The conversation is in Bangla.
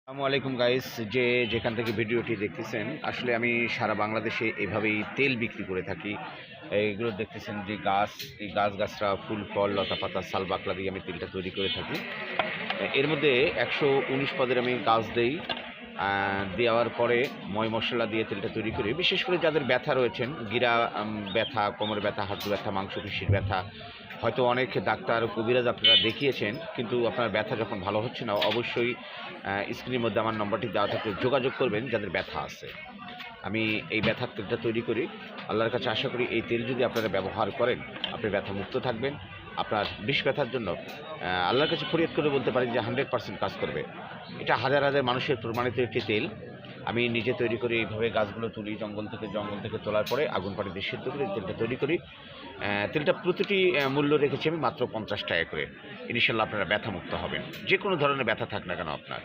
আসসালামু আলাইকুম গাইস, যে যেখান থেকে ভিডিওটি দেখতেছেন, আসলে আমি সারা বাংলাদেশে এভাবেই তেল বিক্রি করে থাকি। এইগুলো দেখতেছেন যে গাছ, এই গাছরা ফুল ফল লতা পাতা সাল বাকলা দিয়ে আমি তেলটা তৈরি করে থাকি। এর মধ্যে 119 পদের আমি গাছ দেই। দেওয়ার পরে ময় মশলা দিয়ে তেলটা তৈরি করি। বিশেষ করে যাদের ব্যথা রয়েছেন, গিরা ব্যথা, কোমর ব্যথা, হাঁটু ব্যথা, মাংসপেশির ব্যথা, হয়তো অনেক ডাক্তার কবিরাজ আপনারা দেখিয়েছেন, কিন্তু আপনার ব্যথা যখন ভালো হচ্ছে না, অবশ্যই স্ক্রিনের মধ্যে আমার নম্বরটি দেওয়া থাকলে যোগাযোগ করবেন যাদের ব্যথা আছে। আমি এই ব্যথার তেলটা তৈরি করি। আল্লাহর কাছে আশা করি এই তেল যদি আপনারা ব্যবহার করেন, আপনি ব্যথামুক্ত থাকবেন। আপনার বিষ ব্যথার জন্য আল্লাহর কাছে ফরিয়াদ করে বলতে পারেন যে 100% কাজ করবে। এটা হাজার হাজার মানুষের প্রমাণিত একটি তেল। আমি নিজে তৈরি করি, এইভাবে গাছগুলো তুলি জঙ্গল থেকে তোলার পরে আগুন পানিতে সিদ্ধ করে তেলটা তৈরি করি। তেলটা প্রতিটি মূল্য রেখেছি আমি মাত্র 50 টাকা করে। ইনশাল্লাহ আপনারা ব্যথামুক্ত হবেন, যে কোনো ধরনের ব্যথা থাক না কেন আপনার।